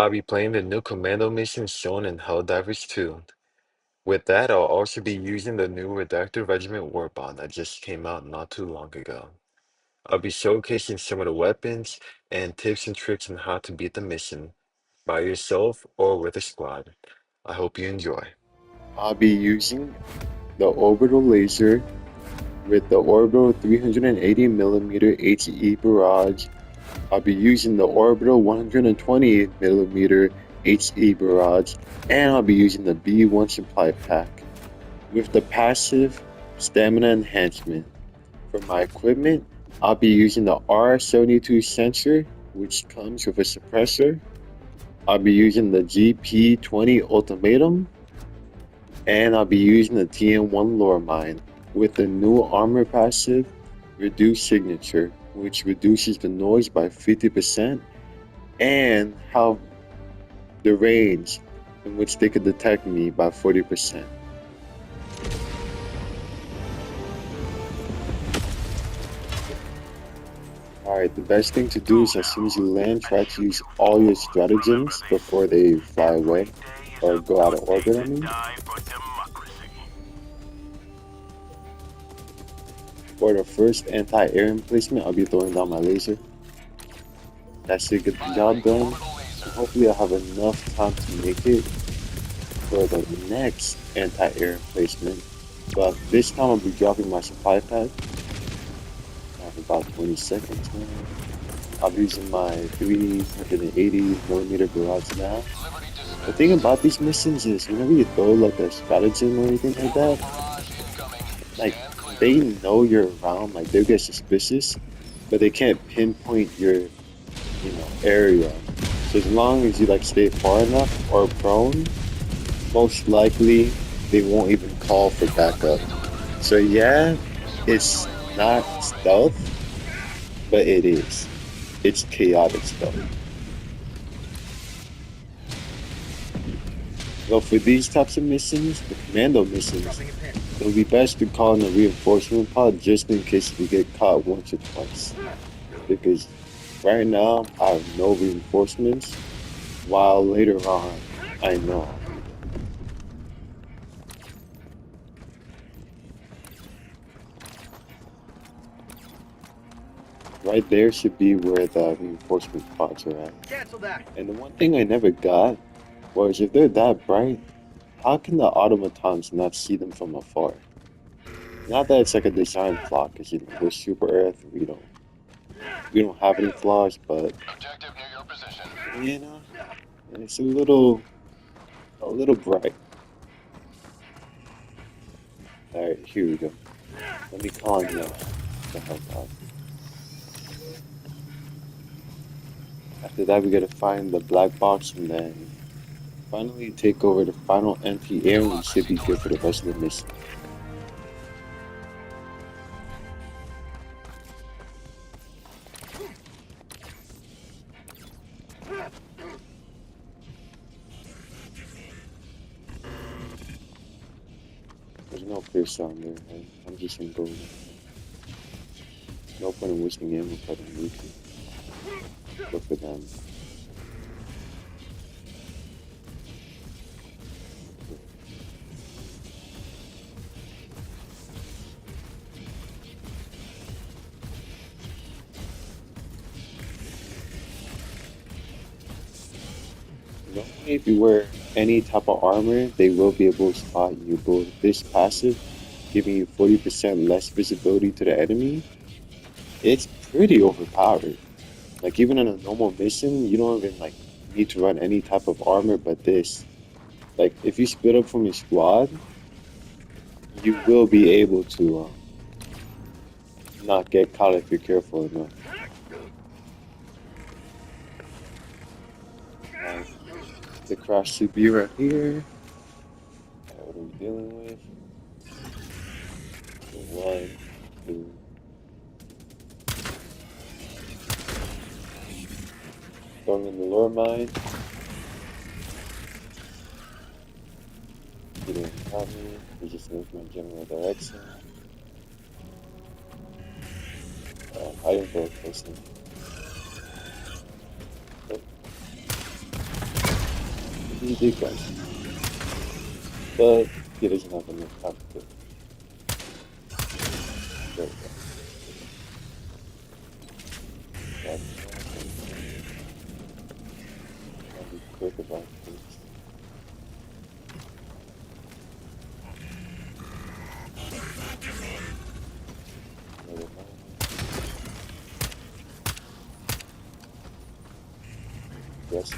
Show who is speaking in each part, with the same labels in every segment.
Speaker 1: I'll be playing the new Commando mission shown in Helldivers 2. With that, I'll also be using the new Redaction Regiment Warbond that just came out not too long ago. I'll be showcasing some of the weapons and tips and tricks on how to beat the mission by yourself or with a squad. I hope you enjoy.
Speaker 2: I'll be using the orbital laser with the orbital 380mm HE barrage. I'll be using the orbital 120mm HE barrage, and I'll be using the B1 supply pack with the passive stamina enhancement. For my equipment, I'll be using the R72 sensor, which comes with a suppressor. I'll be using the GP20 ultimatum, and I'll be using the TM1 lore mine with the new armor passive reduce signature, which reduces the noise by 50% and how the range in which they could detect me by 40%. Alright, the best thing to do is as soon as you land, try to use all your stratagems before they fly away or go out of orbit, I mean. For the first anti-air emplacement, I'll be throwing down my laser. That should get the job done. And hopefully I'll have enough time to make it for the next anti-air emplacement. But this time I'll be dropping my supply pack. I have about 20 seconds now. I'll be using my 380mm barrage now. The thing about these missions is whenever you throw like a stratagem or anything like that, like they know you're around, like they'll get suspicious, but they can't pinpoint your, area. So as long as you like stay far enough or prone, most likely they won't even call for backup. So yeah, it's not stealth, but it is. It's chaotic stealth. So for these types of missions, the commando missions, it'll be best to call in a reinforcement pod just in case we get caught once or twice. Because right now I have no reinforcements, while later on I know. Right there should be where the reinforcement pods are at.
Speaker 3: Cancel that.
Speaker 2: And the one thing I never got was if they're that bright, how can the automatons not see them from afar? Not that it's like a design flaw, because we're super Earth, we don't have any flaws, but
Speaker 3: Objective near your position.
Speaker 2: you know, it's a little bright. Alright, here we go. Let me call on the Helldive. After that, we gotta find the black box and then finally take over the final anti-air, and we should be good for the rest of the mission. There's no clear sound there, right? I'm just gonna go. No point in wasting ammo if I don't need to. Look for them. Normally, if you wear any type of armor, they will be able to spot you, but with this passive, giving you 40% less visibility to the enemy, it's pretty overpowered. Like even in a normal mission, you don't even like need to run any type of armor but this. Like if you split up from your squad, you will be able to not get caught if you're careful enough. The crash should be right here. What are we dealing with? One, two. Going in the lore mine. He didn't help me. He just moved my general direction. I didn't go close enough. he did grab it. But he doesn't have enough time to. There we go. I'll be quick about this. Another one. Yes.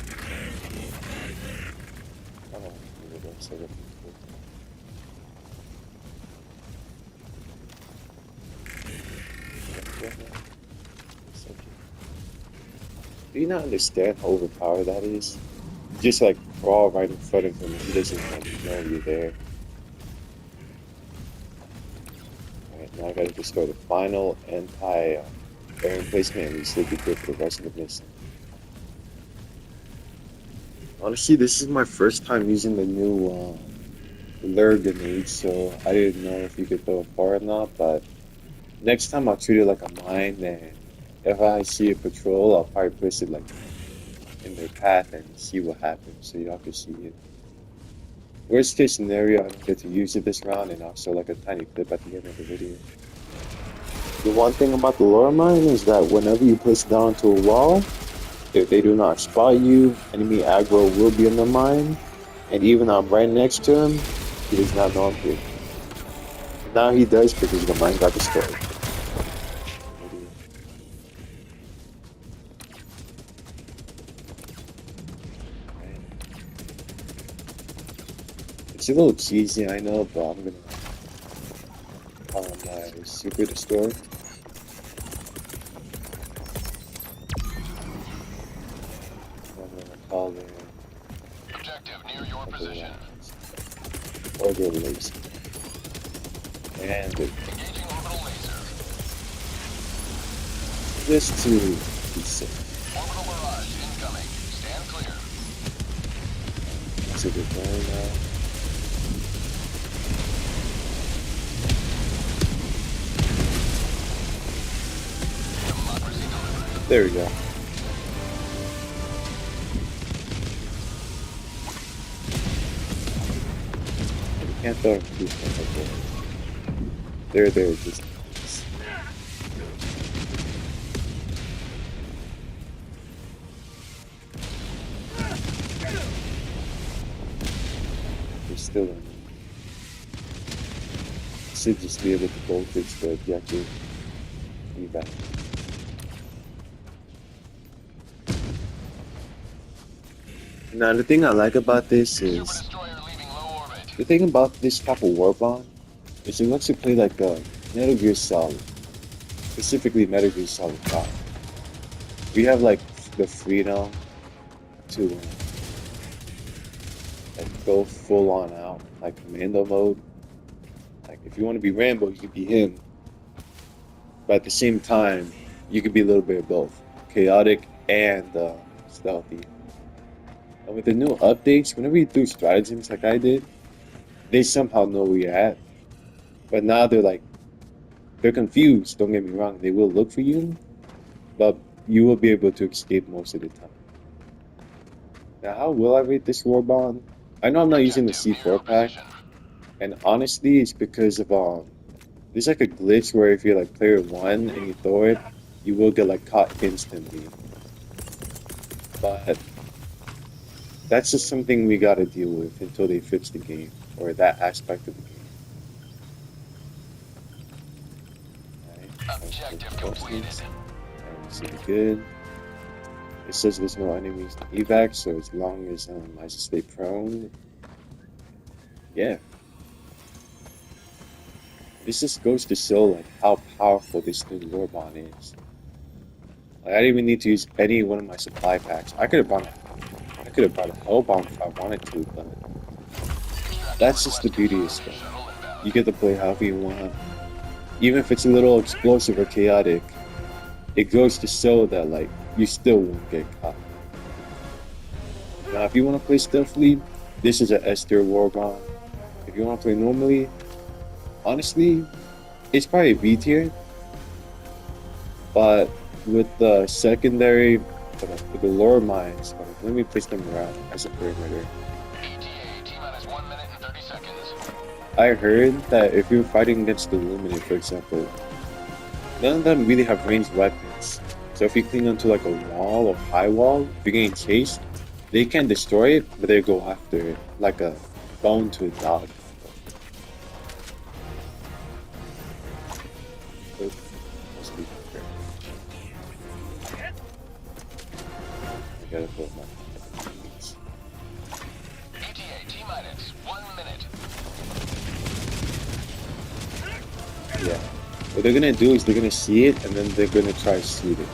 Speaker 2: I don't want to do it. So do you not understand how overpowered that is? You just like crawl right in front of him. He doesn't like know you're there. Alright, now I gotta destroy the final anti-air emplacement and we should be good for the rest of the mission. Honestly, this is my first time using the new lure grenade, so I didn't know if you could throw it far or not, but next time I'll treat it like a mine, and if I see a patrol, I'll probably place it like in their path and see what happens, so y'all can see it. Worst case scenario, I don't get to use it this round, and also like a tiny clip at the end of the video. The one thing about the lure mine is that whenever you place it down onto a wall, if they do not spot you, enemy aggro will be in the mine, and even I'm right next to him, he does not know I'm here. Now he does because the mine got destroyed. It's a little cheesy, I know, but I'm gonna call my super destroyer. I'm gonna call it
Speaker 3: Objective near your position.
Speaker 2: orbital laser. And
Speaker 3: Engaging orbital laser.
Speaker 2: just to be safe.
Speaker 3: Orbital barrage incoming. Stand clear.
Speaker 2: That's a good going now.
Speaker 3: Democracy delivered.
Speaker 2: There we go. You can't throw them too far like that. They're just. They're still in. Should just be able to voltage the objective. Be back. Now the thing I like about this
Speaker 3: Super
Speaker 2: is
Speaker 3: destroyer leaving low orbit.
Speaker 2: the thing about this type of warbond is it lets you play like a Metal Gear Solid, specifically Metal Gear Solid 5. We have like the freedom to like go full on out, like Commando mode. Like if you want to be Rambo, you can be him, but at the same time, you can be a little bit of both, chaotic and stealthy. And with the new updates, whenever you do stratagems like I did, they somehow know where you're at. But now they're confused, don't get me wrong, they will look for you, but you will be able to escape most of the time. Now how will I rate this war bond? I know I'm not using the
Speaker 3: Objective near your
Speaker 2: C4 pack,
Speaker 3: position.
Speaker 2: and honestly it's because of there's like a glitch where if you're like player 1 and you throw it, you will get like caught instantly. But that's just something we gotta deal with until they fix the game, or that aspect of the game.
Speaker 3: Objective completed.
Speaker 2: And should be good. It says there's no enemies to evac, so as long as I just stay prone, yeah. This just goes to show like how powerful this new warbond is. Like, I didn't even need to use any one of my supply packs. I could have brought a hellbomb if I wanted to, but that's just the beauty of stuff. You get to play however you want. Even if it's a little explosive or chaotic, it goes to show that like you still won't get caught. Now if you want to play stealthily, this is an S tier warbond. If you want to play normally, honestly, it's probably a B tier. But with the secondary, with the lower mines, let me place them around as a perimeter.
Speaker 3: 30 seconds.
Speaker 2: I heard that if you're fighting against the Luminate, for example, none of them really have ranged weapons. So if you cling onto like a wall or high wall, if you're getting chased, they can destroy it, but they go after it like a bone to a dog. It must be fair. I gotta put my
Speaker 3: ETA T-minus 1 minute.
Speaker 2: yeah. What they're gonna do is they're gonna see it and then they're gonna try to shoot it.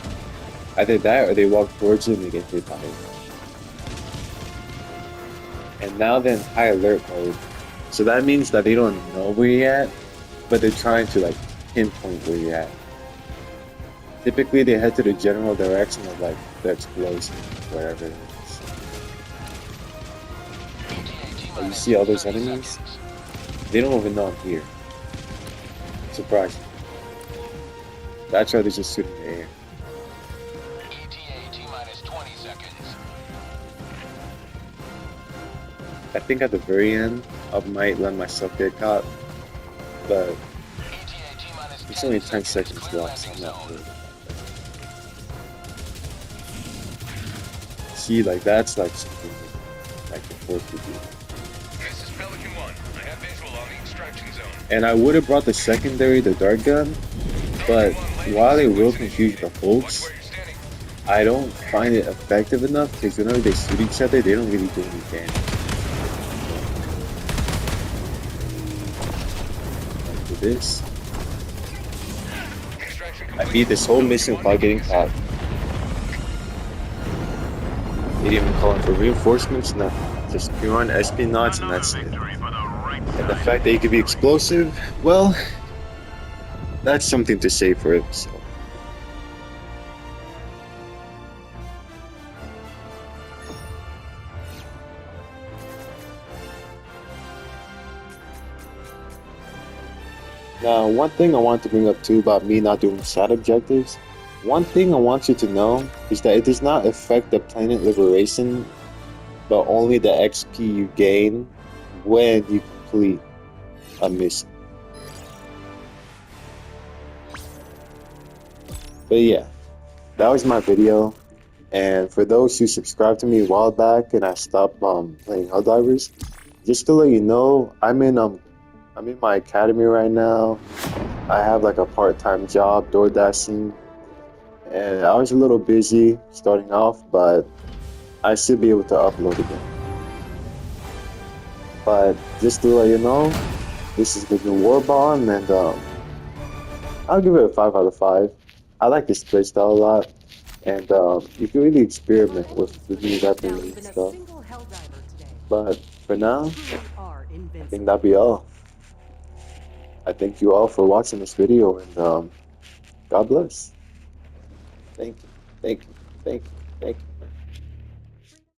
Speaker 2: Either that or they walk towards it and they get hit by it. And now they're in high alert mode. So that means that they don't know where you're at, but they're trying to like pinpoint where you're at. Typically they head to the general direction of like the explosion, wherever it is.
Speaker 3: ETA
Speaker 2: You
Speaker 3: T-minus
Speaker 2: see all those
Speaker 3: 30
Speaker 2: enemies?
Speaker 3: seconds.
Speaker 2: They don't even know I'm here. Surprising. That's why they're just shooting in the air.
Speaker 3: ETA T-minus 20 seconds.
Speaker 2: I think at the very end, I might let myself get caught, but
Speaker 3: ETA T-minus
Speaker 2: it's
Speaker 3: 10
Speaker 2: only 10 seconds
Speaker 3: Clear
Speaker 2: left, so I'm
Speaker 3: landing
Speaker 2: not
Speaker 3: zone.
Speaker 2: worried about that. See, like that's like something like the force would do.
Speaker 3: This is Pelican 1. I have visual on the extraction zone.
Speaker 2: And I would have brought the secondary, the dart gun, but while it will confuse the
Speaker 3: Watch
Speaker 2: folks,
Speaker 3: where you're standing.
Speaker 2: I don't find it effective enough because whenever they shoot each other, they don't really do any damage. Like for this,
Speaker 3: Extraction
Speaker 2: I
Speaker 3: complete.
Speaker 2: beat this whole mission without getting caught. They didn't even calling for reinforcements, nothing. Just pure on espionage and that's it. And the fact that you could be explosive, well, that's something to say for itself. Now, one thing I want to bring up too about me not doing side objectives, one thing I want you to know is that it does not affect the planet liberation, but only the XP you gain when you complete a mission. But yeah, that was my video. And for those who subscribed to me a while back and I stopped playing Helldivers, just to let you know, I'm in my academy right now. I have like a part-time job door dashing, and I was a little busy starting off, but I should be able to upload again. But just to let you know, this is the new War Bond, and I'll give it a 5 out of 5. I like this playstyle a lot, and you can really experiment with the new weaponry and stuff. But for now, I think that'll be all. I thank you all for watching this video, and God bless. Thank you, thank you, thank you, thank you.